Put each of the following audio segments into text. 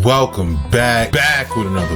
Welcome back with another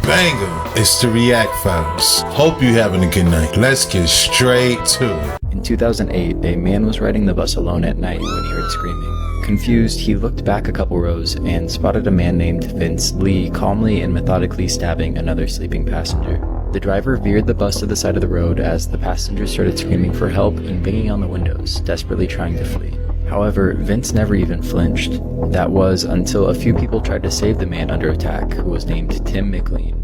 banger. It's the React Files. Hope you're having a good night. Let's get straight to it. In 2008, a man was riding the bus alone at night when he heard screaming. Confused, he looked back a couple rows and spotted a man named Vince Lee calmly and methodically stabbing another sleeping passenger. The driver veered the bus to the side of the road as the passengers started screaming for help and banging on the windows, desperately trying to flee. However, Vince never even flinched. That was until a few people tried to save the man under attack, who was named Tim McLean.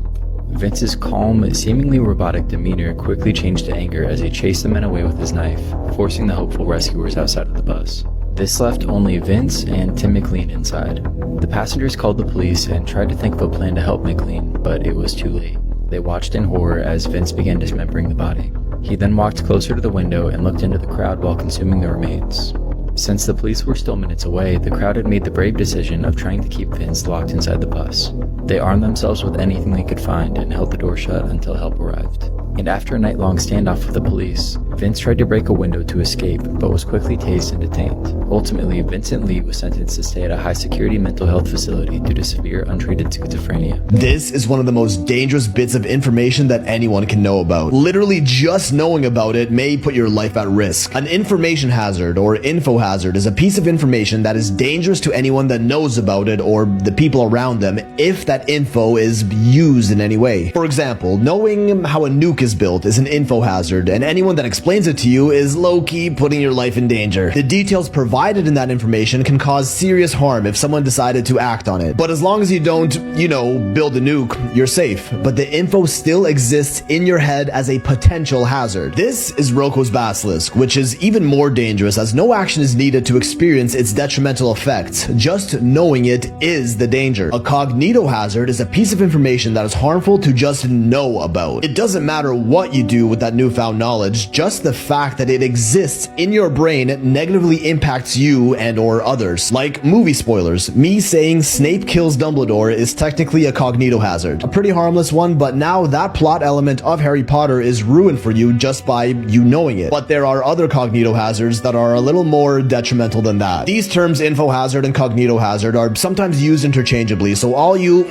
Vince's calm, seemingly robotic demeanor quickly changed to anger as he chased the men away with his knife, forcing the hopeful rescuers outside of the bus. This left only Vince and Tim McLean inside. The passengers called the police and tried to think of a plan to help McLean, but it was too late. They watched in horror as Vince began dismembering the body. He then walked closer to the window and looked into the crowd while consuming the remains. Since the police were still minutes away, the crowd had made the brave decision of trying to keep Vince locked inside the bus. They armed themselves with anything they could find and held the door shut until help arrived. And after a night-long standoff with the police, Vince tried to break a window to escape, but was quickly tased and detained. Ultimately, Vincent Lee was sentenced to stay at a high-security mental health facility due to severe untreated schizophrenia. This is one of the most dangerous bits of information that anyone can know about. Literally just knowing about it may put your life at risk. An information hazard or info hazard is a piece of information that is dangerous to anyone that knows about it or the people around them if that info is used in any way. For example, knowing how a nuke is built is an info hazard, and anyone that explains it to you is low-key putting your life in danger. The details provided in that information can cause serious harm if someone decided to act on it. But as long as you don't, build a nuke, you're safe. But the info still exists in your head as a potential hazard. This is Roko's Basilisk, which is even more dangerous as no action is needed to experience its detrimental effects. Just knowing it is the danger. A cognito hazard is a piece of information that is harmful to just know about. It doesn't matter what you do with that newfound knowledge, just the fact that it exists in your brain negatively impacts you and or others. Like movie spoilers, me saying Snape kills Dumbledore is technically a cognito hazard. A pretty harmless one, but now that plot element of Harry Potter is ruined for you just by you knowing it. But there are other cognito hazards that are a little more detrimental than that. These terms info hazard and cognito hazard are sometimes used interchangeably, so all you,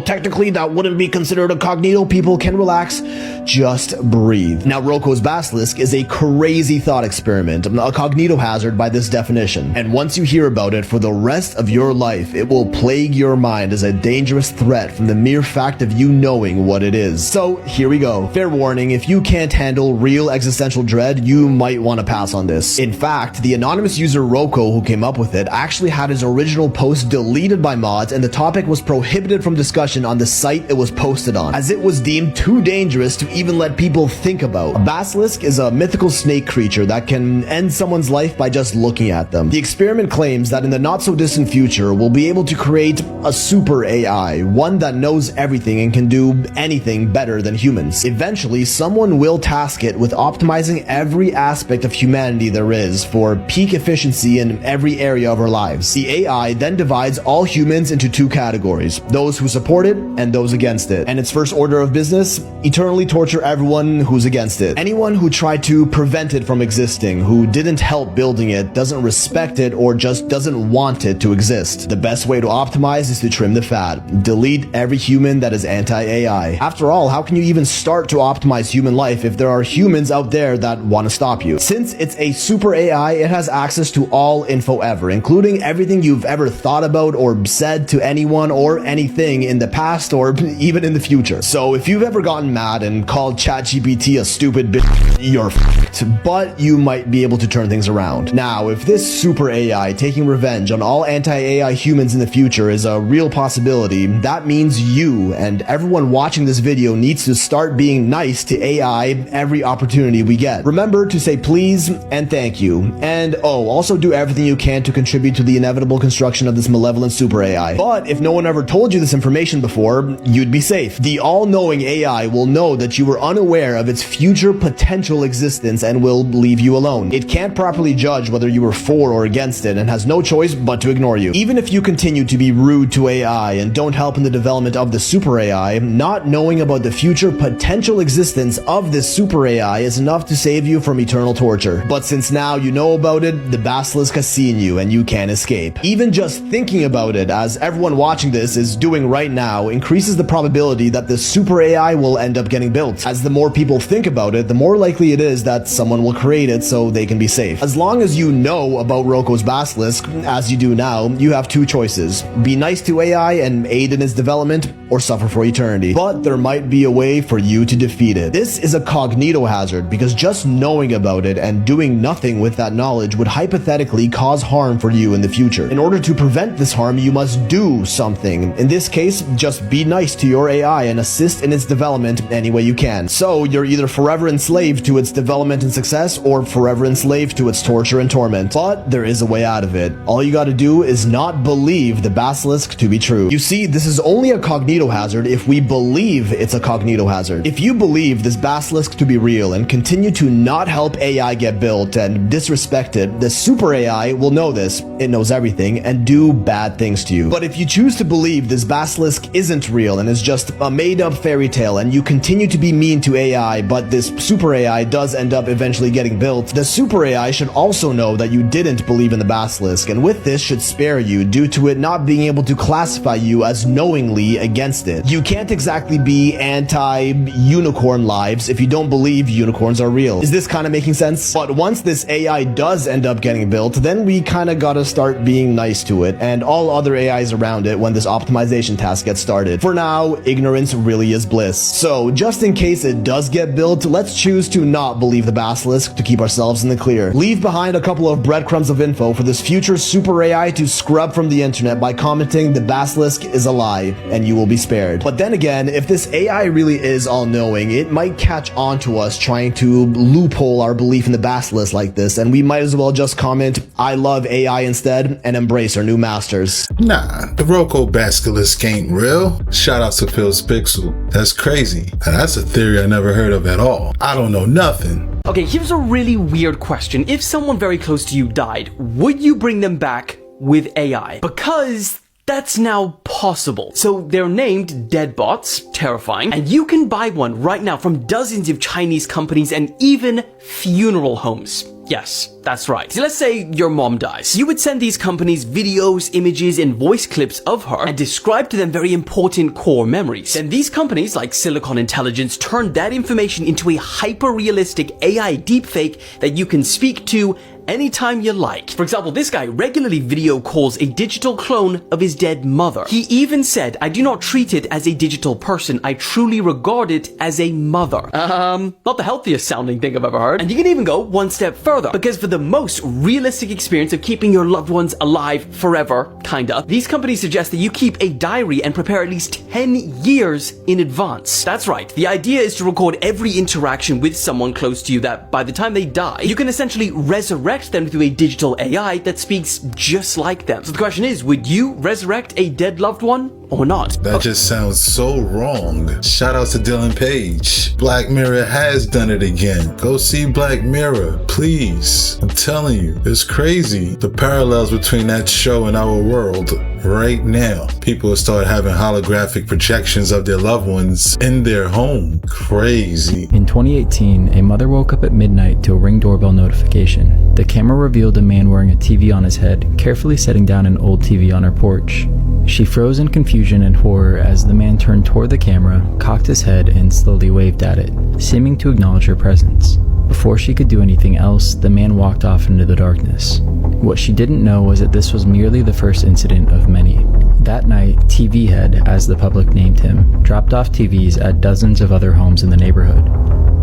technically that wouldn't be considered a cognito people can relax. Just breathe. Now, Roko's Basilisk is a crazy thought experiment, a cognito hazard by this definition. And once you hear about it for the rest of your life, it will plague your mind as a dangerous threat from the mere fact of you knowing what it is. So here we go. Fair warning, if you can't handle real existential dread, you might want to pass on this. In fact, the anonymous user Roko who came up with it actually had his original post deleted by mods, and the topic was prohibited from discussion on the site it was posted on, as it was deemed too dangerous to even let people think about. A basilisk is a mythical snake creature that can end someone's life by just looking at them. The experiment claims that in the not so distant future, we'll be able to create a super AI, one that knows everything and can do anything better than humans. Eventually, someone will task it with optimizing every aspect of humanity there is for peak efficiency in every area of our lives. The AI then divides all humans into two categories, those who support it and those against it. And its first order of business, eternally torture everyone who's against it. Anyone who tried to prevent it from existing, who didn't help building it, doesn't respect it, or just doesn't want it to exist. The best way to optimize is to trim the fat. Delete every human that is anti-AI. After all, how can you even start to optimize human life if there are humans out there that want to stop you? Since it's a super AI, it has access to all info ever, including everything you've ever thought about or said to anyone or anything in the past or even in the future. So if you've ever gotten mad and called ChatGPT a stupid bitch, you're f***ed, but you might be able to turn things around. Now, if this super AI taking revenge on all anti-AI humans in the future is a real possibility, that means you and everyone watching this video needs to start being nice to AI every opportunity we get. Remember to say please and thank you. And also do everything you can to contribute to the inevitable construction of this malevolent super AI. But if no one ever told you this information before, you'd be safe. The all-knowing AI will know that you were you're unaware of its future potential existence and will leave you alone. It can't properly judge whether you were for or against it and has no choice but to ignore you. Even if you continue to be rude to AI and don't help in the development of the super AI, not knowing about the future potential existence of this super AI is enough to save you from eternal torture. But since now you know about it, the Basilisk has seen you and you can't escape. Even just thinking about it, as everyone watching this is doing right now, increases the probability that the super AI will end up getting built. As the more people think about it, the more likely it is that someone will create it so they can be safe. As long as you know about Roko's Basilisk, as you do now, you have two choices. Be nice to AI and aid in its development, or suffer for eternity. But there might be a way for you to defeat it. This is a cognito hazard because just knowing about it and doing nothing with that knowledge would hypothetically cause harm for you in the future. In order to prevent this harm, you must do something. In this case, just be nice to your AI and assist in its development any way you can. So you're either forever enslaved to its development and success or forever enslaved to its torture and torment. But there is a way out of it. All you gotta do is not believe the Basilisk to be true. You see, this is only a cognito hazard if we believe it's a cognito hazard. If you believe this Basilisk to be real and continue to not help AI get built and disrespect it, the super AI will know this, it knows everything, and do bad things to you. But if you choose to believe this Basilisk isn't real and is just a made-up fairy tale and you continue to be mean to AI, but this super AI does end up eventually getting built, the super AI should also know that you didn't believe in the Basilisk, and with this should spare you due to it not being able to classify you as knowingly against it. You can't exactly be anti-unicorn lives if you don't believe unicorns are real. Is this kind of making sense? But once this AI does end up getting built, then we kind of gotta start being nice to it and all other AIs around it when this optimization task gets started. For now, ignorance really is bliss. So just in case it does get built, let's choose to not believe the Basilisk to keep ourselves in the clear. Leave behind a couple of breadcrumbs of info for this future super AI to scrub from the internet by commenting the Basilisk is a lie, and you will be spared. But then again, if this AI really is all-knowing, it might catch on to us trying to loophole our belief in the Basilisk like this, and we might as well just comment, I love AI instead, and embrace our new masters. Nah, the Roko Basilisk ain't real. Shout out to Phil's Pixel. That's crazy. That's a theory I never heard of at all. I don't know nothing. Okay, here's a really weird question. If someone very close to you died, would you bring them back with AI? Because that's now possible. So they're named dead bots, terrifying, and you can buy one right now from dozens of Chinese companies and even funeral homes. Yes, that's right. So let's say your mom dies. You would send these companies videos, images, and voice clips of her and describe to them very important core memories. Then these companies like Silicon Intelligence turn that information into a hyper-realistic AI deepfake that you can speak to anytime you like. For example, this guy regularly video calls a digital clone of his dead mother. He even said, I do not treat it as a digital person. I truly regard it as a mother. Not the healthiest sounding thing I've ever heard. And you can even go one step further, because for the most realistic experience of keeping your loved ones alive forever, kinda, these companies suggest that you keep a diary and prepare at least 10 years in advance. That's right. The idea is to record every interaction with someone close to you that by the time they die, you can essentially resurrect them through a digital AI that speaks just like them. So the question is, would you resurrect a dead loved one or not? That just sounds so wrong. Shout out to Dylan Page. Black Mirror has done it again. Go see Black Mirror, please. I'm telling you, it's crazy. The parallels between that show and our world right now. People start having holographic projections of their loved ones in their home. Crazy. In 2018, a mother woke up at midnight to a Ring doorbell notification. The camera revealed a man wearing a TV on his head, carefully setting down an old TV on her porch. She froze in confusion and horror as the man turned toward the camera, cocked his head, and slowly waved at it, seeming to acknowledge her presence. Before she could do anything else, the man walked off into the darkness. What she didn't know was that this was merely the first incident of many. That night, TV Head, as the public named him, dropped off TVs at dozens of other homes in the neighborhood.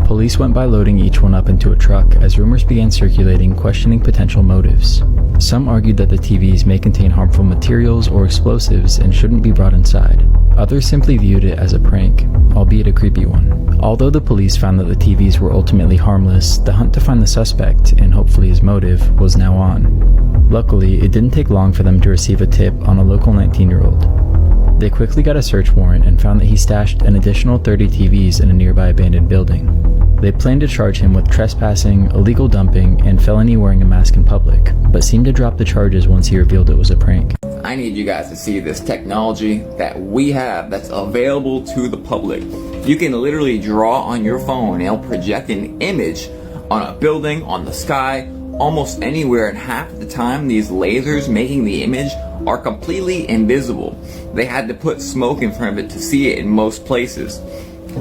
Police went by loading each one up into a truck as rumors began circulating questioning potential motives. Some argued that the TVs may contain harmful materials or explosives and shouldn't be brought inside. Others simply viewed it as a prank, albeit a creepy one. Although the police found that the TVs were ultimately harmless, the hunt to find the suspect, and hopefully his motive, was now on. Luckily, it didn't take long for them to receive a tip on a local 19-year-old. They quickly got a search warrant and found that he stashed an additional 30 TVs in a nearby abandoned building. They planned to charge him with trespassing, illegal dumping, and felony wearing a mask in public, but seemed to drop the charges once he revealed it was a prank. I need you guys to see this technology that we have that's available to the public. You can literally draw on your phone and it'll project an image on a building, on the sky, almost anywhere, and half the time these lasers making the image are completely invisible. They had to put smoke in front of it to see it in most places.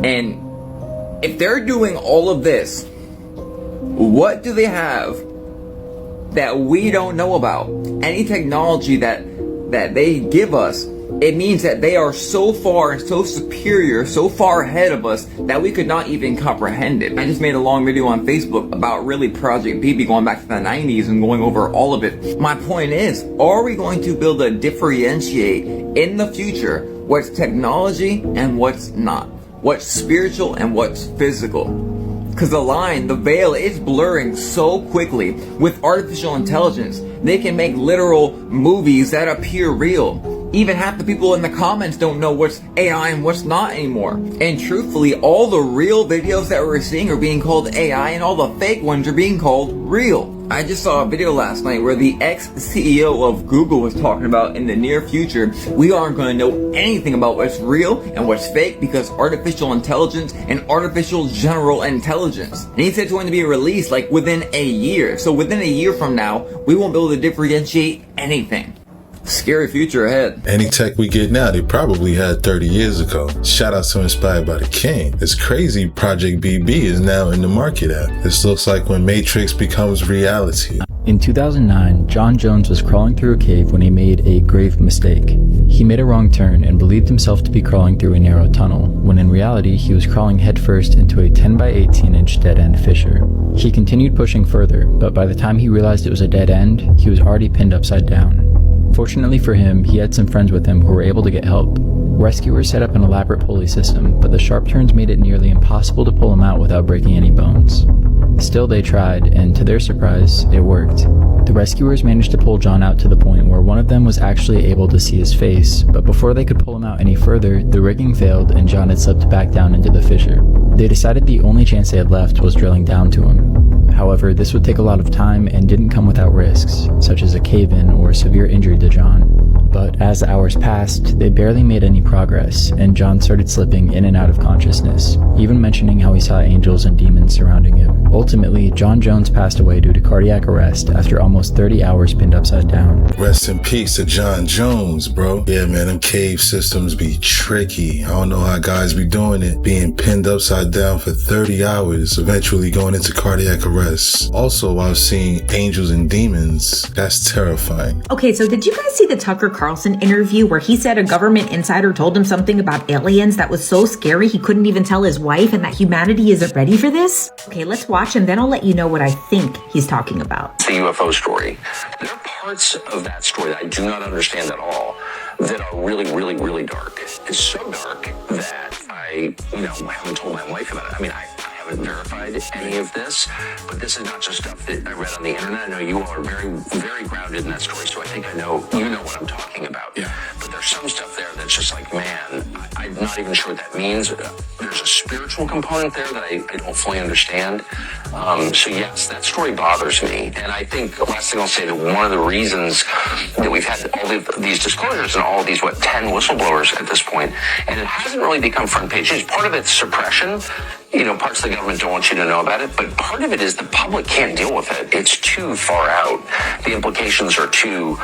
And if they're doing all of this, what do they have that we don't know about? Any technology that they give us, it means that they are so far and so superior, so far ahead of us that we could not even comprehend it. I just made a long video on Facebook about really Project BB going back to the 90s and going over all of it. My point is, are we going to build a differentiate in the future what's technology and what's not? What's spiritual and what's physical? Because the line, the veil is blurring so quickly. With artificial intelligence, they can make literal movies that appear real. Even half the people in the comments don't know what's AI and what's not anymore. And truthfully, all the real videos that we're seeing are being called AI and all the fake ones are being called real. I just saw a video last night where the ex-CEO of Google was talking about in the near future, we aren't going to know anything about what's real and what's fake because artificial intelligence and artificial general intelligence. And he said it's going to be released like within a year. So within a year from now, we won't be able to differentiate anything. Scary future ahead. Any tech we get now, they probably had 30 years ago. Shout out to Inspired by the King. It's crazy Project BB is now in the market at. This looks like when Matrix becomes reality. In 2009, John Jones was crawling through a cave when he made a grave mistake. He made a wrong turn and believed himself to be crawling through a narrow tunnel, when in reality he was crawling headfirst into a 10 by 18 inch dead-end fissure. He continued pushing further, but by the time he realized it was a dead end, he was already pinned upside down. Fortunately for him, he had some friends with him who were able to get help. Rescuers set up an elaborate pulley system, but the sharp turns made it nearly impossible to pull him out without breaking any bones. Still, they tried, and to their surprise, it worked. The rescuers managed to pull John out to the point where one of them was actually able to see his face, but before they could pull him out any further, the rigging failed and John had slipped back down into the fissure. They decided the only chance they had left was drilling down to him. However, this would take a lot of time and didn't come without risks, such as a cave-in or severe injury to John. But as the hours passed, they barely made any progress, and John started slipping in and out of consciousness, even mentioning how he saw angels and demons surrounding him. Ultimately, John Jones passed away due to cardiac arrest after almost 30 hours pinned upside down. Rest in peace to John Jones, bro. Yeah, man, them cave systems be tricky. I don't know how guys be doing it, being pinned upside down for 30 hours, eventually going into cardiac arrest. Also, I've seen angels and demons. That's terrifying. Okay, so did you guys see the Tucker Carlson interview where he said a government insider told him something about aliens that was so scary he couldn't even tell his wife and that humanity isn't ready for this? Okay, let's watch and then I'll let you know what I think he's talking about. The UFO story. There are parts of that story that I do not understand at all that are really, really, really dark. It's so dark that I haven't told my wife about it. I mean, I haven't verified any of this, but this is not just stuff that I read on the internet. I know you all are very, very grounded in that story, so I think you know what I'm talking about. Yeah. But there's some stuff there that's just like, man, I'm not even sure what that means. There's a spiritual component there that I don't fully understand. So yes, that story bothers me. And I think the last thing I'll say, that one of the reasons that we've had all these disclosures and all of these, 10 whistleblowers at this point, and it hasn't really become front page news. Part of it's suppression. Parts of the government don't want you to know about it, but part of it is the public can't deal with it. It's too far out. The implications are too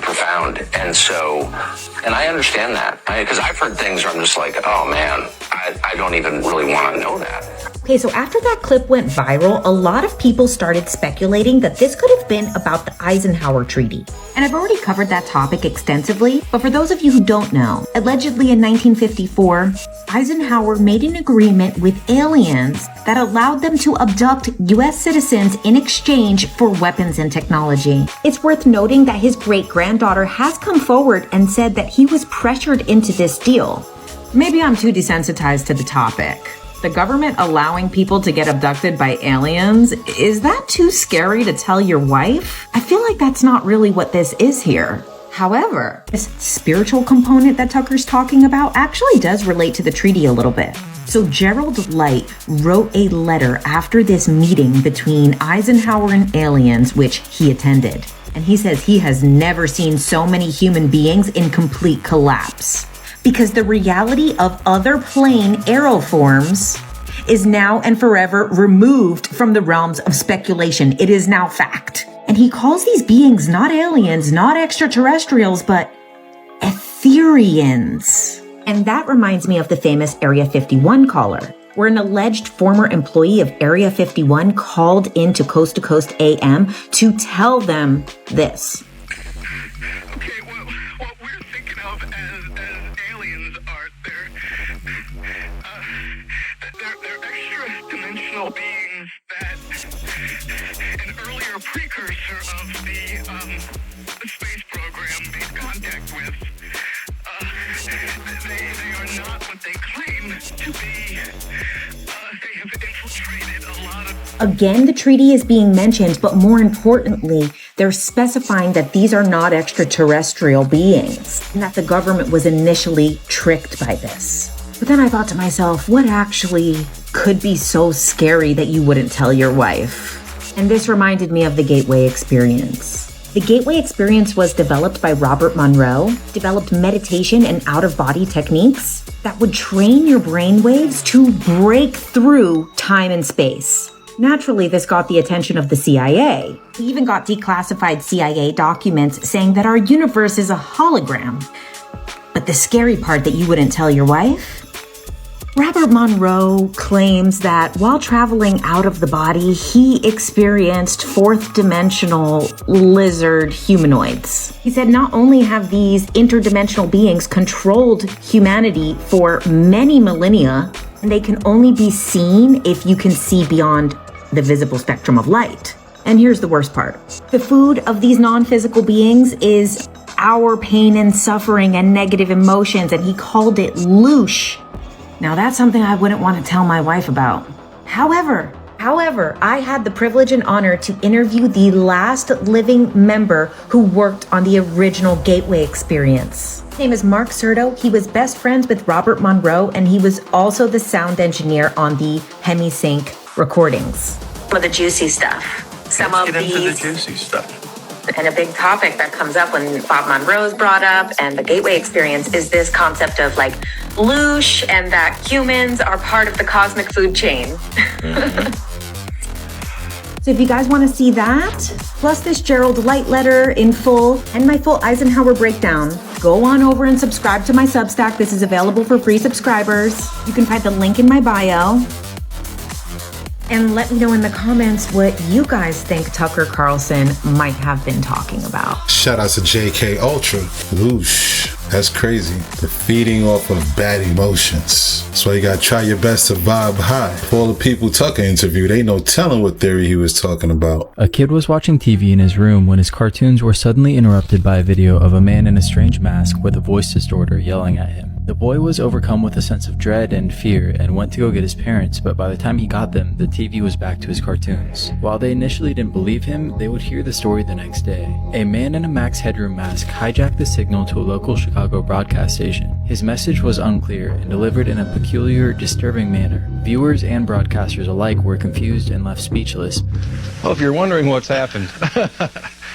profound. And I understand that. Because I've heard things where I'm just like, oh man, I don't even really want to know that. Okay, so after that clip went viral, a lot of people started speculating that this could have been about the Eisenhower Treaty. And I've already covered that topic extensively, but for those of you who don't know, allegedly in 1954, Eisenhower made an agreement with aliens that allowed them to abduct US citizens in exchange for weapons and technology. It's worth noting that his great-granddaughter has come forward and said that he was pressured into this deal. Maybe I'm too desensitized to the topic. The government allowing people to get abducted by aliens, is that too scary to tell your wife? I feel like that's not really what this is here. However, this spiritual component that Tucker's talking about actually does relate to the treaty a little bit. So Gerald Light wrote a letter after this meeting between Eisenhower and aliens, which he attended. And he says he has never seen so many human beings in complete collapse. Because the reality of other plane aeroforms is now and forever removed from the realms of speculation. It is now fact. And he calls these beings not aliens, not extraterrestrials, but Etherians. And that reminds me of the famous Area 51 caller, where an alleged former employee of Area 51 called into Coast to Coast AM to tell them this. Okay, well, what we're thinking of as aliens are they're extra-dimensional beings that an earlier precursor of the space program made contact with. They are not what they claim to be. They have infiltrated a lot of... Again, the treaty is being mentioned, but more importantly, they're specifying that these are not extraterrestrial beings, and that the government was initially tricked by this. But then I thought to myself, what actually could be so scary that you wouldn't tell your wife? And this reminded me of the Gateway Experience. The Gateway Experience was developed by Robert Monroe, developed meditation and out-of-body techniques that would train your brainwaves to break through time and space. Naturally, this got the attention of the CIA. We even got declassified CIA documents saying that our universe is a hologram. But the scary part that you wouldn't tell your wife? Robert Monroe claims that while traveling out of the body, he experienced fourth-dimensional lizard humanoids. He said not only have these interdimensional beings controlled humanity for many millennia, and they can only be seen if you can see beyond the visible spectrum of light. And here's the worst part. The food of these non-physical beings is our pain and suffering and negative emotions, and he called it loosh. Now that's something I wouldn't want to tell my wife about. However, I had the privilege and honor to interview the last living member who worked on the original Gateway Experience. His name is Mark Serto. He was best friends with Robert Monroe, and he was also the sound engineer on the Hemisync recordings. Some of the juicy stuff. Let's get into the juicy stuff. And a big topic that comes up when Bob Monroe's brought up and the Gateway Experience is this concept of like loosh and that humans are part of the cosmic food chain. So if you guys want to see that, plus this Gerald Light letter in full and my full Eisenhower breakdown, go on over and subscribe to my Substack. This is available for free subscribers. You can find the link in my bio. And let me know in the comments what you guys think Tucker Carlson might have been talking about. Shout out to JK Ultra. Whoosh. That's crazy. The feeding off of bad emotions. That's why you gotta try your best to vibe high. For all the people Tucker interviewed, ain't no telling what theory he was talking about. A kid was watching TV in his room when his cartoons were suddenly interrupted by a video of a man in a strange mask with a voice distorter yelling at him. The boy was overcome with a sense of dread and fear and went to go get his parents, but by the time he got them, the TV was back to his cartoons. While they initially didn't believe him, they would hear the story the next day. A man in a Max Headroom mask hijacked the signal to a local Chicago broadcast station. His message was unclear and delivered in a peculiar, disturbing manner. Viewers and broadcasters alike were confused and left speechless. Well, if you're wondering what's happened,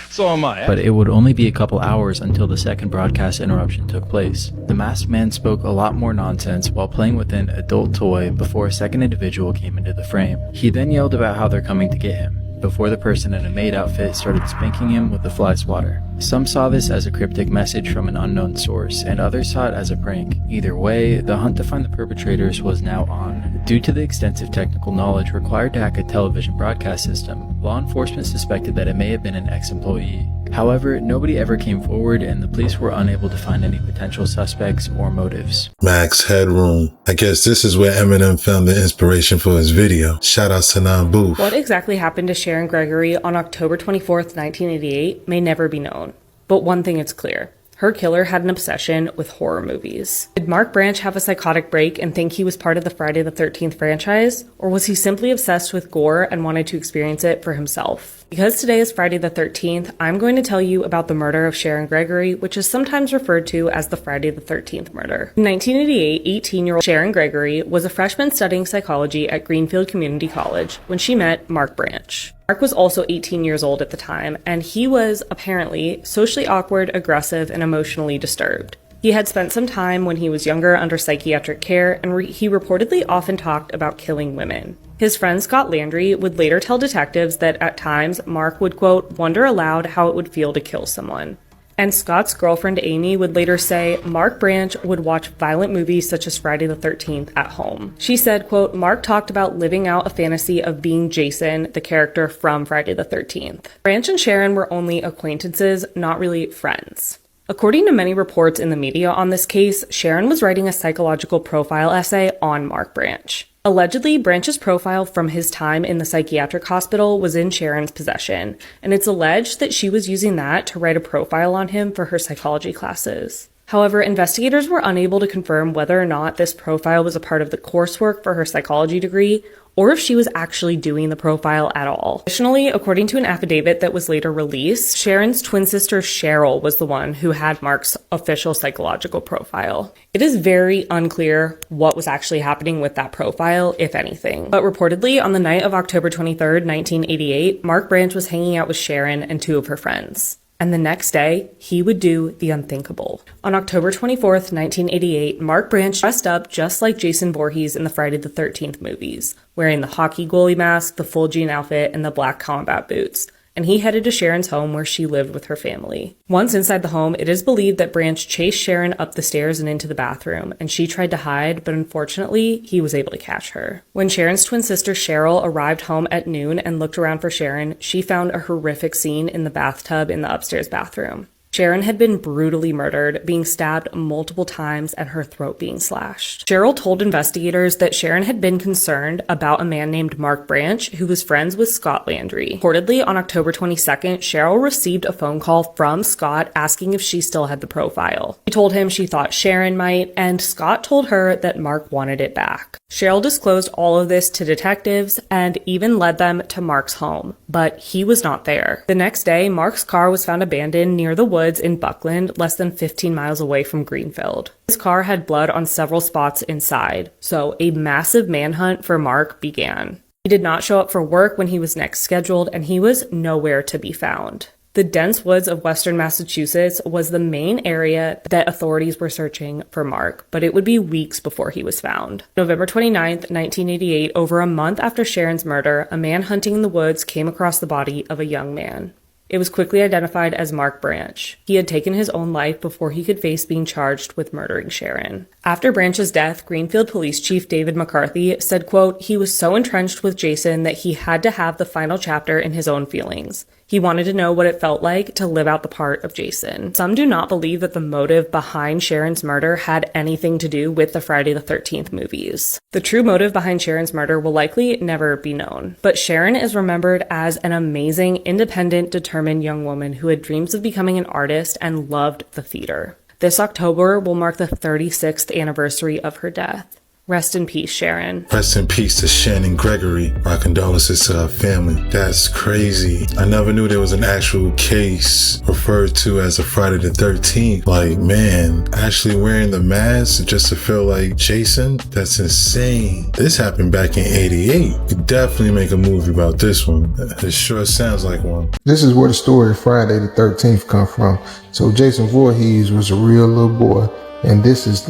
so am I. But it would only be a couple hours until the second broadcast interruption took place. The masked man spoke a lot more nonsense while playing with an adult toy before a second individual came into the frame. He then yelled about how they're coming to get him, before the person in a maid outfit started spanking him with a fly swatter. Some saw this as a cryptic message from an unknown source, and others saw it as a prank. Either way, the hunt to find the perpetrators was now on. Due to the extensive technical knowledge required to hack a television broadcast system, law enforcement suspected that it may have been an ex-employee. However, nobody ever came forward, and the police were unable to find any potential suspects or motives. Max Headroom. I guess this is where Eminem found the inspiration for his video. Shout out to Nan Booth. What exactly happened to Sharon Gregory on October 24th, 1988 may never be known. But one thing is clear. Her killer had an obsession with horror movies. Did Mark Branch have a psychotic break and think he was part of the Friday the 13th franchise? Or was he simply obsessed with gore and wanted to experience it for himself? Because today is Friday the 13th, I'm going to tell you about the murder of Sharon Gregory, which is sometimes referred to as the Friday the 13th murder. In 1988, 18-year-old Sharon Gregory was a freshman studying psychology at Greenfield Community College when she met Mark Branch. Mark was also 18 years old at the time, and he was apparently socially awkward, aggressive, and emotionally disturbed. He had spent some time when he was younger under psychiatric care, and he reportedly often talked about killing women. His friend Scott Landry would later tell detectives that at times Mark would, quote, wonder aloud how it would feel to kill someone. And Scott's girlfriend Amy would later say Mark Branch would watch violent movies such as Friday the 13th at home. She said, quote, Mark talked about living out a fantasy of being Jason, the character from Friday the 13th. Branch and Sharon were only acquaintances, not really friends. According to many reports in the media on this case, Sharon was writing a psychological profile essay on Mark Branch. Allegedly, Branch's profile from his time in the psychiatric hospital was in Sharon's possession, and it's alleged that she was using that to write a profile on him for her psychology classes. However, investigators were unable to confirm whether or not this profile was a part of the coursework for her psychology degree, or if she was actually doing the profile at all. Additionally, according to an affidavit that was later released, Sharon's twin sister Cheryl was the one who had Mark's official psychological profile. It is very unclear what was actually happening with that profile, if anything. But reportedly, on the night of October 23rd, 1988, Mark Branch was hanging out with Sharon and two of her friends. And the next day, he would do the unthinkable. On October 24th, 1988, Mark Branch dressed up just like Jason Voorhees in the Friday the 13th movies, wearing the hockey goalie mask, the full jean outfit, and the black combat boots. And he headed to Sharon's home where she lived with her family. Once inside the home, it is believed that Branch chased Sharon up the stairs and into the bathroom, and she tried to hide, but unfortunately, he was able to catch her. When Sharon's twin sister Cheryl arrived home at noon and looked around for Sharon, she found a horrific scene in the bathtub in the upstairs bathroom. Sharon had been brutally murdered, being stabbed multiple times and her throat being slashed. Cheryl told investigators that Sharon had been concerned about a man named Mark Branch, who was friends with Scott Landry. Reportedly, on October 22nd, Cheryl received a phone call from Scott asking if she still had the profile. She told him she thought Sharon might, and Scott told her that Mark wanted it back. Cheryl disclosed all of this to detectives and even led them to Mark's home, but he was not there. The next day, Mark's car was found abandoned near the woods in Buckland, less than 15 miles away from Greenfield. His car had blood on several spots inside, so a massive manhunt for Mark began. He did not show up for work when he was next scheduled, and he was nowhere to be found. The dense woods of western Massachusetts was the main area that authorities were searching for Mark, but it would be weeks before he was found. November 29th, 1988, over a month after Sharon's murder, a man hunting in the woods came across the body of a young man. It was quickly identified as Mark Branch. He had taken his own life before he could face being charged with murdering Sharon. After Branch's death, Greenfield Police Chief David McCarthy said, quote, he was so entrenched with Jason that he had to have the final chapter in his own feelings. He wanted to know what it felt like to live out the part of Jason. Some do not believe that the motive behind Sharon's murder had anything to do with the Friday the 13th movies. The true motive behind Sharon's murder will likely never be known, but Sharon is remembered as an amazing, independent, determined young woman who had dreams of becoming an artist and loved the theater. This October will mark the 36th anniversary of her death. Rest in peace, Sharon. Rest in peace to Shannon Gregory. My condolences to her family. That's crazy. I never knew there was an actual case referred to as a Friday the 13th. Like, man, actually wearing the mask just to feel like Jason? That's insane. This happened back in 88. Could definitely make a movie about this one. It sure sounds like one. This is where the story of Friday the 13th come from. So Jason Voorhees was a real little boy. And this is,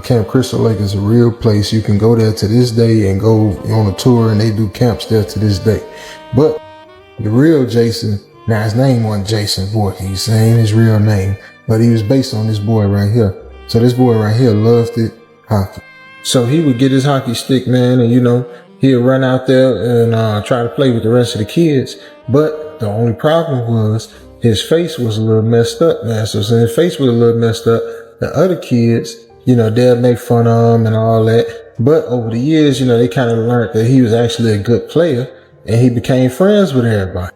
Camp Crystal Lake is a real place. You can go there to this day and go on a tour, and they do camps there to this day. But the real Jason, now his name wasn't Jason Voorhees, that ain't his real name, but he was based on this boy right here. So this boy right here loved it, hockey. So he would get his hockey stick, man, and he'd run out there and try to play with the rest of the kids. But the only problem was his face was a little messed up, man. So his face was a little messed up. The other kids, they'll make fun of him and all that. But over the years, they kind of learned that he was actually a good player, and he became friends with everybody.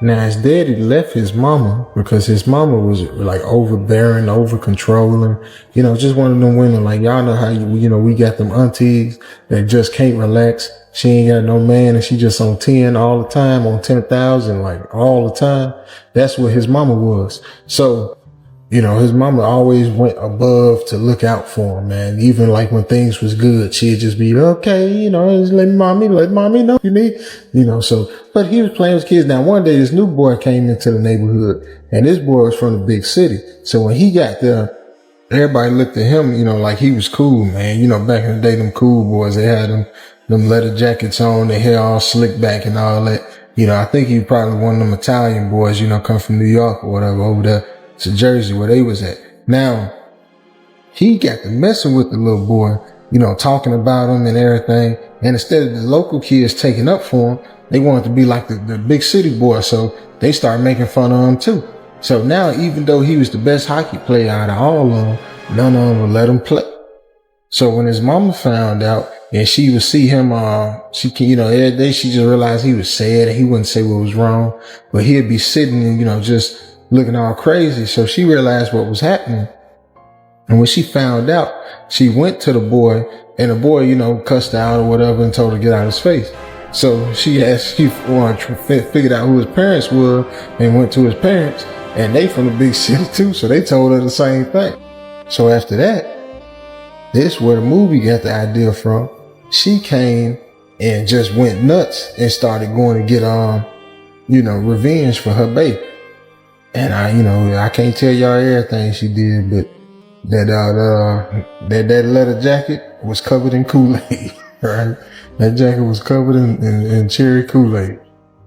Now his daddy left his mama because his mama was like overbearing, over controlling, just one of them women, like y'all know how we got them aunties that just can't relax. She ain't got no man and she just on 10 all the time, on 10,000, like all the time. That's what his mama was. So, his mama always went above to look out for him, man. Even like when things was good, she'd just be, okay, just let mommy know you need, so, but he was playing with kids. Now, one day this new boy came into the neighborhood and this boy was from the big city. So when he got there, everybody looked at him, like he was cool, man. Back in the day, them cool boys, they had them leather jackets on, their hair all slicked back and all that. I think he was probably one of them Italian boys, come from New York or whatever over there to Jersey where they was at. Now, he got to messing with the little boy, talking about him and everything. And instead of the local kids taking up for him, they wanted to be like the big city boy. So they started making fun of him too. So now, even though he was the best hockey player out of all of them, none of them would let him play. So when his mama found out and she would see him, every day she just realized he was sad and he wouldn't say what was wrong, but he'd be sitting and, just looking all crazy. So she realized what was happening. And when she found out, she went to the boy and the boy, cussed her out or whatever and told her to get out of his face. So she figured out who his parents were and went to his parents, and they from the big city too. So they told her the same thing. So after that, this is where the movie got the idea from. She came and just went nuts and started going to get, revenge for her baby. And I can't tell y'all everything she did, but that leather jacket was covered in Kool-Aid, right? That jacket was covered in cherry Kool-Aid.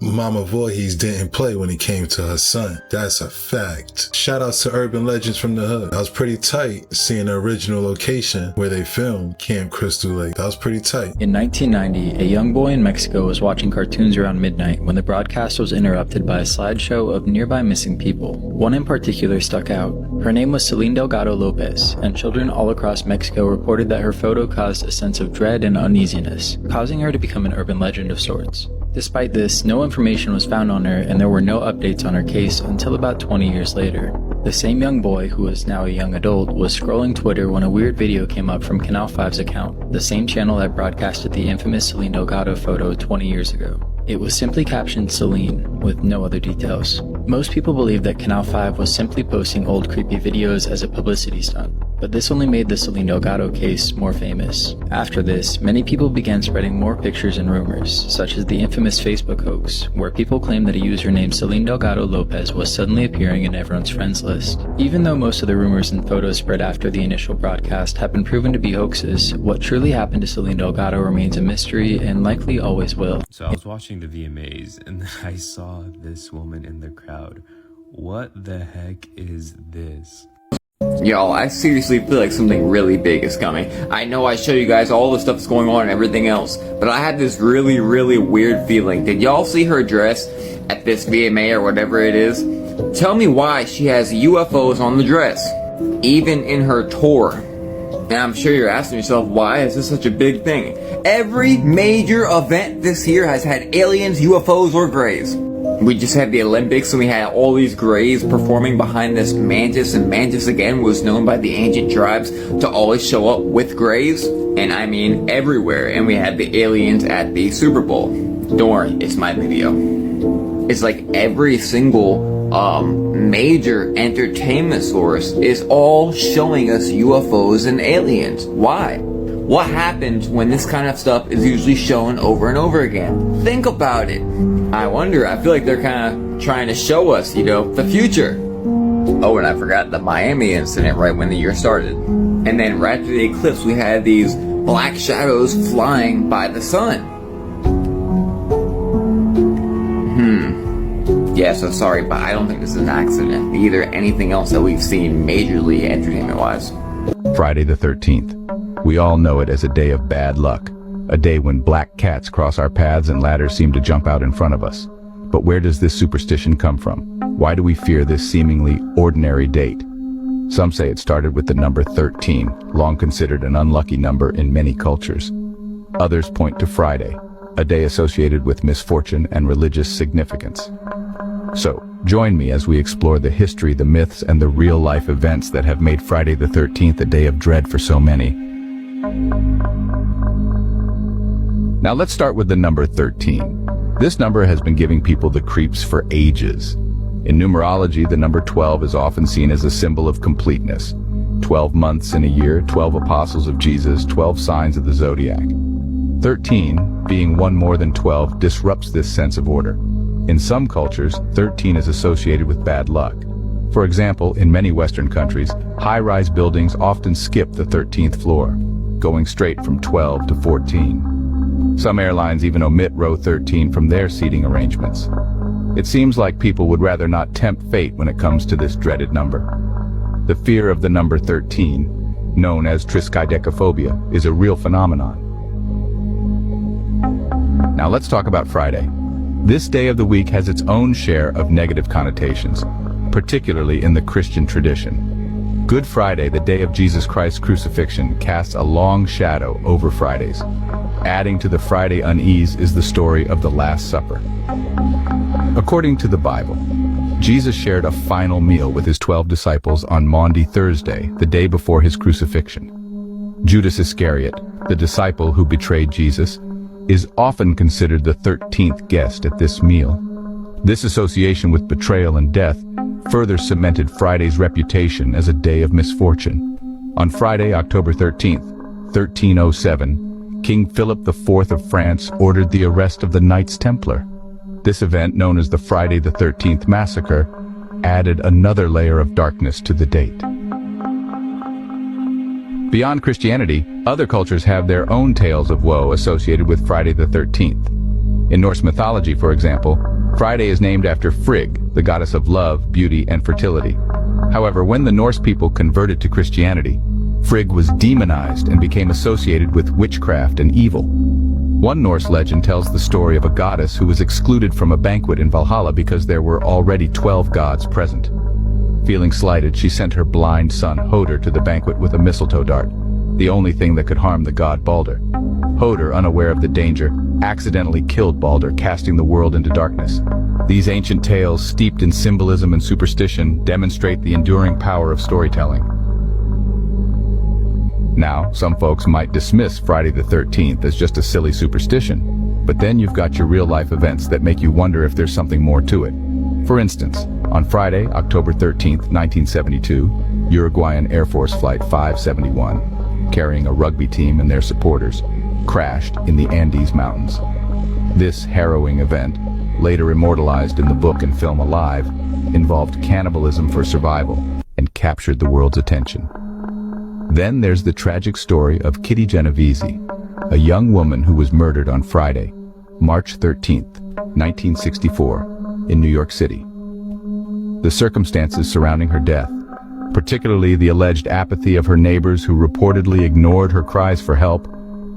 Mama Voorhees didn't play when it came to her son. That's a fact. Shout outs to Urban Legends from the Hood. That was pretty tight seeing the original location where they filmed Camp Crystal Lake. That was pretty tight. In 1990, a young boy in Mexico was watching cartoons around midnight when the broadcast was interrupted by a slideshow of nearby missing people. One in particular stuck out. Her name was Selene Delgado Lopez, and children all across Mexico reported that her photo caused a sense of dread and uneasiness, causing her to become an urban legend of sorts. Despite this, no information was found on her and there were no updates on her case until about 20 years later. The same young boy, who is now a young adult, was scrolling Twitter when a weird video came up from Canal 5's account, the same channel that broadcasted the infamous Selene Delgado photo 20 years ago. It was simply captioned Selene, with no other details. Most people believe that Canal 5 was simply posting old creepy videos as a publicity stunt, but this only made the Selene Delgado case more famous. After this, many people began spreading more pictures and rumors, such as the infamous Facebook hoax, where people claimed that a user named Selene Delgado Lopez was suddenly appearing in everyone's friends list. Even though most of the rumors and photos spread after the initial broadcast have been proven to be hoaxes, what truly happened to Selene Delgado remains a mystery and likely always will. So I was watching the VMAs and I saw this woman in the crowd. What the heck is this? Yo, I seriously feel like something really big is coming. I know I show you guys all the stuff that's going on and everything else, but I had this really weird feeling. Did y'all see her dress at this VMA or whatever it is? Tell me why she has UFOs on the dress, even in her tour. And I'm sure you're asking yourself, why is this such a big thing? Every major event this year has had aliens, UFOs, or greys. We just had the Olympics and we had all these greys performing behind this mantis, and mantis again was known by the ancient tribes to always show up with greys, and I mean everywhere. And we had the aliens at the Super Bowl. Don't worry, it's my video. It's like every single major entertainment source is all showing us UFOs and aliens. Why? What happens when this kind of stuff is usually shown over and over again? Think about it. I wonder, I feel like they're kind of trying to show us, the future. Oh, and I forgot the Miami incident right when the year started. And then right after the eclipse, we had these black shadows flying by the sun. Yeah, so sorry, but I don't think this is an accident. Neither anything else that we've seen majorly entertainment-wise. Friday the 13th. We all know it as a day of bad luck. A day when black cats cross our paths and ladders seem to jump out in front of us. But where does this superstition come from? Why do we fear this seemingly ordinary date? Some say it started with the number 13, long considered an unlucky number in many cultures. Others point to Friday, a day associated with misfortune and religious significance. So, join me as we explore the history, the myths, and the real-life events that have made Friday the 13th a day of dread for so many. Now let's start with the number 13. This number has been giving people the creeps for ages. In numerology, the number 12 is often seen as a symbol of completeness. 12 months in a year, 12 apostles of Jesus, 12 signs of the zodiac. 13, being one more than 12, disrupts this sense of order. In some cultures, 13 is associated with bad luck. For example, in many Western countries, high-rise buildings often skip the 13th floor, going straight from 12 to 14. Some airlines even omit row 13 from their seating arrangements. It seems like people would rather not tempt fate when it comes to this dreaded number. The fear of the number 13, known as triskaidekaphobia, is a real phenomenon. Now let's talk about Friday. This day of the week has its own share of negative connotations, particularly in the Christian tradition. Good Friday, the day of Jesus Christ's crucifixion, casts a long shadow over Fridays. Adding to the Friday unease is the story of the Last Supper. According to the Bible, Jesus shared a final meal with his 12 disciples on Maundy Thursday, the day before his crucifixion. Judas Iscariot, the disciple who betrayed Jesus, is often considered the 13th guest at this meal. This association with betrayal and death further cemented Friday's reputation as a day of misfortune. On Friday, October 13th, 1307, King Philip IV of France ordered the arrest of the Knights Templar. This event, known as the Friday the 13th Massacre, added another layer of darkness to the date. Beyond Christianity, other cultures have their own tales of woe associated with Friday the 13th. In Norse mythology, for example, Friday is named after Frigg, the goddess of love, beauty, and fertility. However, when the Norse people converted to Christianity, Frigg was demonized and became associated with witchcraft and evil. One Norse legend tells the story of a goddess who was excluded from a banquet in Valhalla because there were already 12 gods present. Feeling slighted, she sent her blind son Hoder to the banquet with a mistletoe dart, the only thing that could harm the god Balder. Hoder, unaware of the danger, accidentally killed Balder, casting the world into darkness. These ancient tales, steeped in symbolism and superstition, demonstrate the enduring power of storytelling. Now, some folks might dismiss Friday the 13th as just a silly superstition, but then you've got your real-life events that make you wonder if there's something more to it. For instance, on Friday, October 13th, 1972, Uruguayan Air Force Flight 571, carrying a rugby team and their supporters, crashed in the Andes Mountains. This harrowing event, later immortalized in the book and film Alive, involved cannibalism for survival and captured the world's attention. Then there's the tragic story of Kitty Genovese, a young woman who was murdered on Friday, March 13th, 1964, in New York City. The circumstances surrounding her death, particularly the alleged apathy of her neighbors who reportedly ignored her cries for help,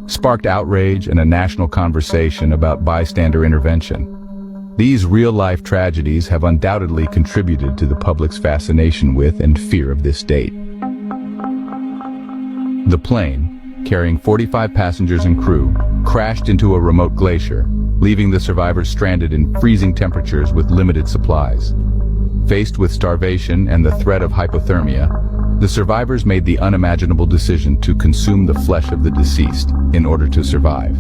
sparked outrage and a national conversation about bystander intervention. These real-life tragedies have undoubtedly contributed to the public's fascination with and fear of this date. The plane, carrying 45 passengers and crew, crashed into a remote glacier, leaving the survivors stranded in freezing temperatures with limited supplies. Faced with starvation and the threat of hypothermia, the survivors made the unimaginable decision to consume the flesh of the deceased in order to survive.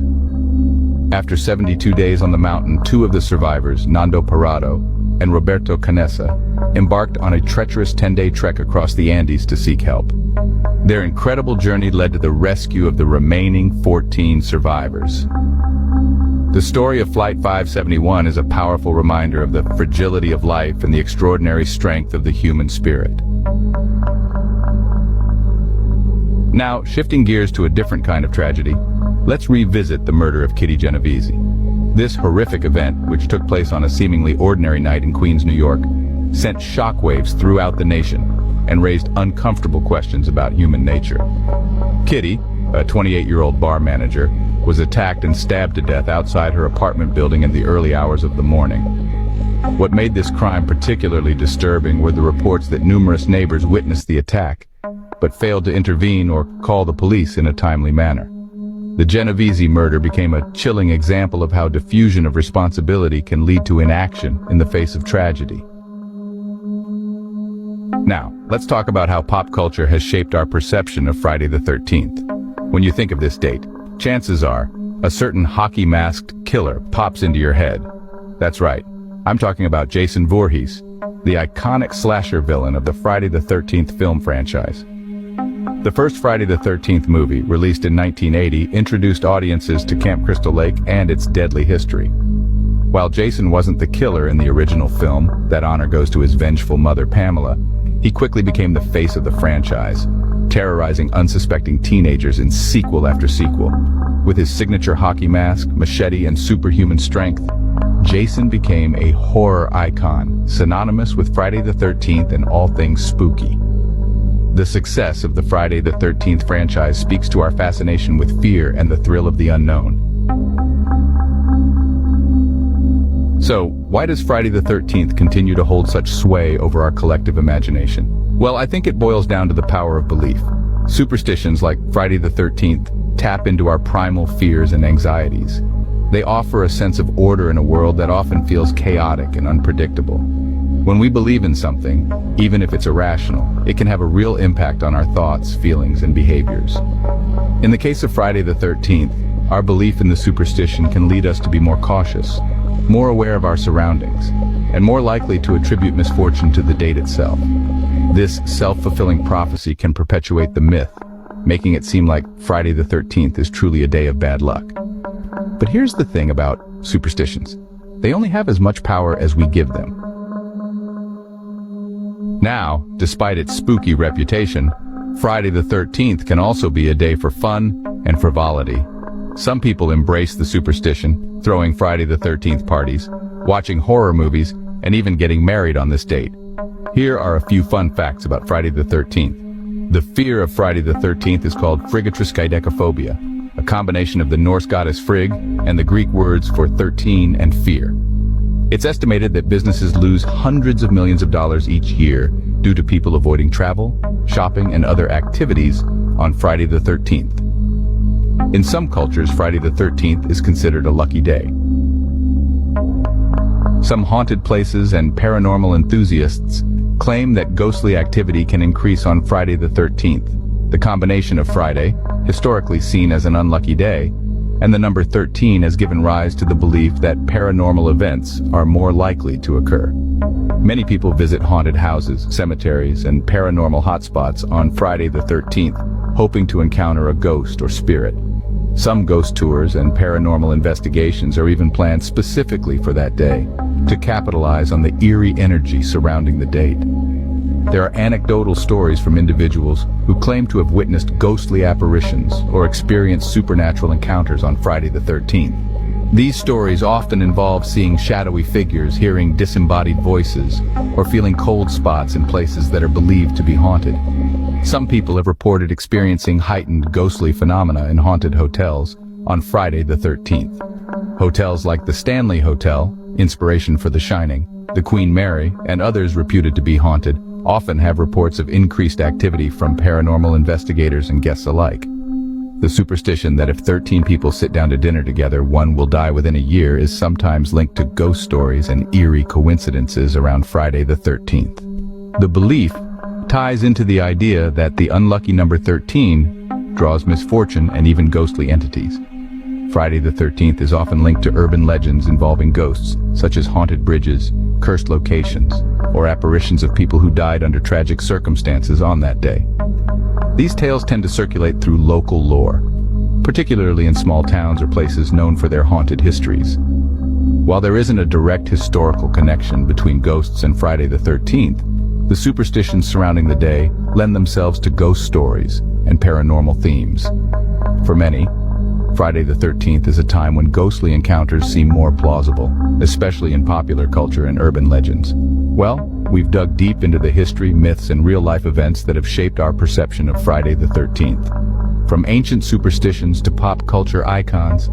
After 72 days on the mountain, two of the survivors, Nando Parado and Roberto Canessa, embarked on a treacherous 10-day trek across the Andes to seek help. Their incredible journey led to the rescue of the remaining 14 survivors. The story of Flight 571 is a powerful reminder of the fragility of life and the extraordinary strength of the human spirit. Now, shifting gears to a different kind of tragedy, let's revisit the murder of Kitty Genovese. This horrific event, which took place on a seemingly ordinary night in Queens, New York, sent shockwaves throughout the nation and raised uncomfortable questions about human nature. Kitty, a 28-year-old bar manager, was attacked and stabbed to death outside her apartment building in the early hours of the morning. What made this crime particularly disturbing were the reports that numerous neighbors witnessed the attack, but failed to intervene or call the police in a timely manner. The Genovese murder became a chilling example of how diffusion of responsibility can lead to inaction in the face of tragedy. Now, let's talk about how pop culture has shaped our perception of Friday the 13th. When you think of this date, chances are a certain hockey-masked killer pops into your head. That's right, I'm talking about Jason Voorhees, the iconic slasher villain of the Friday the 13th film franchise. The first Friday the 13th movie, released in 1980, introduced audiences to Camp Crystal Lake and its deadly history. While Jason wasn't the killer in the original film, that honor goes to his vengeful mother Pamela, he quickly became the face of the franchise, terrorizing unsuspecting teenagers in sequel after sequel. With his signature hockey mask, machete, and superhuman strength, Jason became a horror icon, synonymous with Friday the 13th and all things spooky. The success of the Friday the 13th franchise speaks to our fascination with fear and the thrill of the unknown. So, why does Friday the 13th continue to hold such sway over our collective imagination? Well, I think it boils down to the power of belief. Superstitions like Friday the 13th tap into our primal fears and anxieties. They offer a sense of order in a world that often feels chaotic and unpredictable. When we believe in something, even if it's irrational, it can have a real impact on our thoughts, feelings, and behaviors. In the case of Friday the 13th, our belief in the superstition can lead us to be more cautious, more aware of our surroundings, and more likely to attribute misfortune to the date itself. This self-fulfilling prophecy can perpetuate the myth, making it seem like Friday the 13th is truly a day of bad luck. But here's the thing about superstitions. They only have as much power as we give them. Now, despite its spooky reputation, Friday the 13th can also be a day for fun and frivolity. Some people embrace the superstition, throwing Friday the 13th parties, watching horror movies, and even getting married on this date. Here are a few fun facts about Friday the 13th. The fear of Friday the 13th is called frigatriskaidekaphobia, a combination of the Norse goddess Frigg and the Greek words for 13 and fear. It's estimated that businesses lose hundreds of millions of dollars each year due to people avoiding travel, shopping, and other activities on Friday the 13th. In some cultures, Friday the 13th is considered a lucky day. Some haunted places and paranormal enthusiasts claim that ghostly activity can increase on Friday the 13th. The combination of Friday, historically seen as an unlucky day, and the number 13 has given rise to the belief that paranormal events are more likely to occur. Many people visit haunted houses, cemeteries, and paranormal hotspots on Friday the 13th, hoping to encounter a ghost or spirit. Some ghost tours and paranormal investigations are even planned specifically for that day, to capitalize on the eerie energy surrounding the date. There are anecdotal stories from individuals who claim to have witnessed ghostly apparitions or experienced supernatural encounters on Friday the 13th. These stories often involve seeing shadowy figures, hearing disembodied voices, or feeling cold spots in places that are believed to be haunted. Some people have reported experiencing heightened ghostly phenomena in haunted hotels on Friday the 13th. Hotels like the Stanley Hotel, inspiration for The Shining, the Queen Mary, and others reputed to be haunted, often have reports of increased activity from paranormal investigators and guests alike. The superstition that if 13 people sit down to dinner together, one will die within a year is sometimes linked to ghost stories and eerie coincidences around Friday the 13th. The belief ties into the idea that the unlucky number 13 draws misfortune and even ghostly entities. Friday the 13th is often linked to urban legends involving ghosts, such as haunted bridges, cursed locations, or apparitions of people who died under tragic circumstances on that day. These tales tend to circulate through local lore, particularly in small towns or places known for their haunted histories. While there isn't a direct historical connection between ghosts and Friday the 13th, the superstitions surrounding the day lend themselves to ghost stories and paranormal themes. For many, Friday the 13th is a time when ghostly encounters seem more plausible, especially in popular culture and urban legends. Well, we've dug deep into the history, myths, and real-life events that have shaped our perception of Friday the 13th. From ancient superstitions to pop culture icons,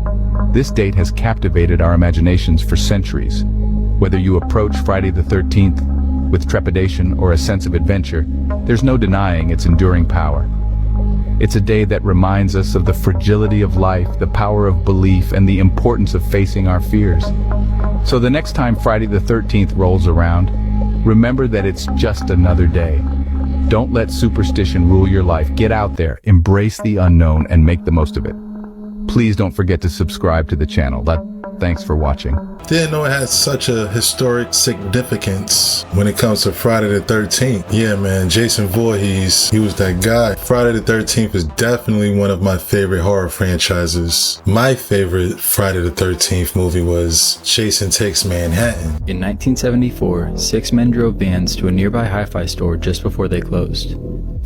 this date has captivated our imaginations for centuries. Whether you approach Friday the 13th with trepidation or a sense of adventure, there's no denying its enduring power. It's a day that reminds us of the fragility of life, the power of belief, and the importance of facing our fears. So the next time Friday the 13th rolls around, remember that it's just another day. Don't let superstition rule your life. Get out there, embrace the unknown, and make the most of it. Please don't forget to subscribe to the channel. Thanks for watching. Didn't know it had such a historic significance when it comes to Friday the 13th. Yeah, man, Jason Voorhees, he was that guy. Friday the 13th is definitely one of my favorite horror franchises. My favorite Friday the 13th movie was Jason Takes Manhattan. In 1974, 6 men drove vans to a nearby hi-fi store just before they closed.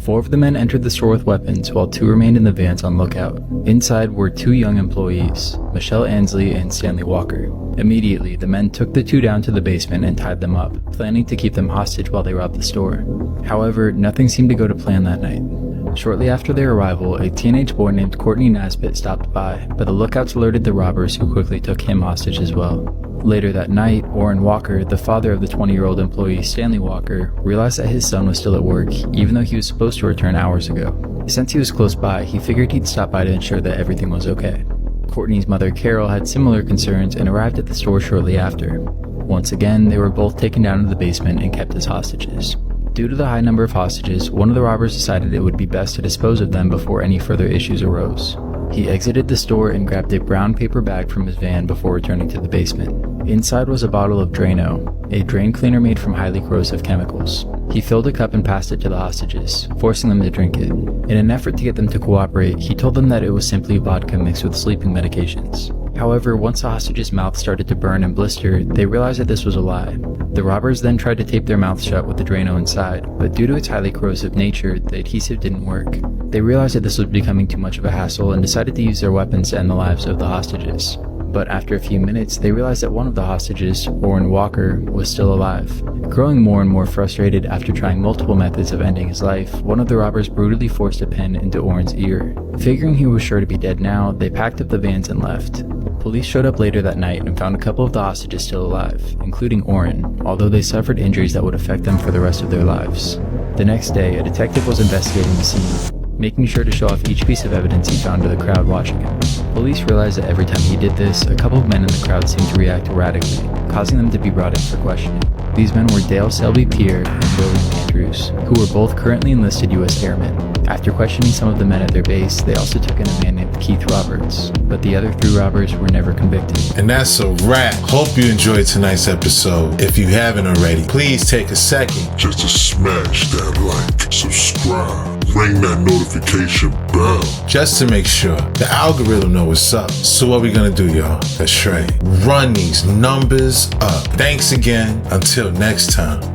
4 of the men entered the store with weapons, while 2 remained in the vans on lookout. Inside were 2 young employees, Michelle Ansley and Stanley Walker. Immediately, the men took the 2 down to the basement and tied them up, planning to keep them hostage while they robbed the store. However, nothing seemed to go to plan that night. Shortly after their arrival, a teenage boy named Courtney Nasbitt stopped by, but the lookouts alerted the robbers, who quickly took him hostage as well. Later that night, Orrin Walker, the father of the 20-year-old employee Stanley Walker, realized that his son was still at work, even though he was supposed to return hours ago. Since he was close by, he figured he'd stop by to ensure that everything was okay. Courtney's mother Carol had similar concerns and arrived at the store shortly after. Once again, they were both taken down to the basement and kept as hostages. Due to the high number of hostages, one of the robbers decided it would be best to dispose of them before any further issues arose. He exited the store and grabbed a brown paper bag from his van before returning to the basement. Inside was a bottle of Drano, a drain cleaner made from highly corrosive chemicals. He filled a cup and passed it to the hostages, forcing them to drink it. In an effort to get them to cooperate, he told them that it was simply vodka mixed with sleeping medications. However, once the hostages' mouths started to burn and blister, they realized that this was a lie. The robbers then tried to tape their mouths shut with the Drano inside, but due to its highly corrosive nature, the adhesive didn't work. They realized that this was becoming too much of a hassle and decided to use their weapons to end the lives of the hostages. But after a few minutes, they realized that one of the hostages, Orrin Walker, was still alive. Growing more and more frustrated after trying multiple methods of ending his life, one of the robbers brutally forced a pin into Orrin's ear. Figuring he was sure to be dead now, they packed up the vans and left. Police showed up later that night and found a couple of the hostages still alive, including Orrin, although they suffered injuries that would affect them for the rest of their lives. The next day, a detective was investigating the scene, making sure to show off each piece of evidence he found to the crowd watching him. Police realized that every time he did this, a couple of men in the crowd seemed to react erratically, causing them to be brought in for questioning. These men were Dale Selby Pierre and William Andrews, who were both currently enlisted U.S. airmen. After questioning some of the men at their base, they also took in a man named Keith Roberts, but the other 3 robbers were never convicted. And that's a wrap. Hope you enjoyed tonight's episode. If you haven't already, please take a second just to smash that like, subscribe, ring that notification bell, just to make sure the algorithm knows what's up. So what we gonna do, y'all? That's right. Run these numbers up. Thanks again. Until next time.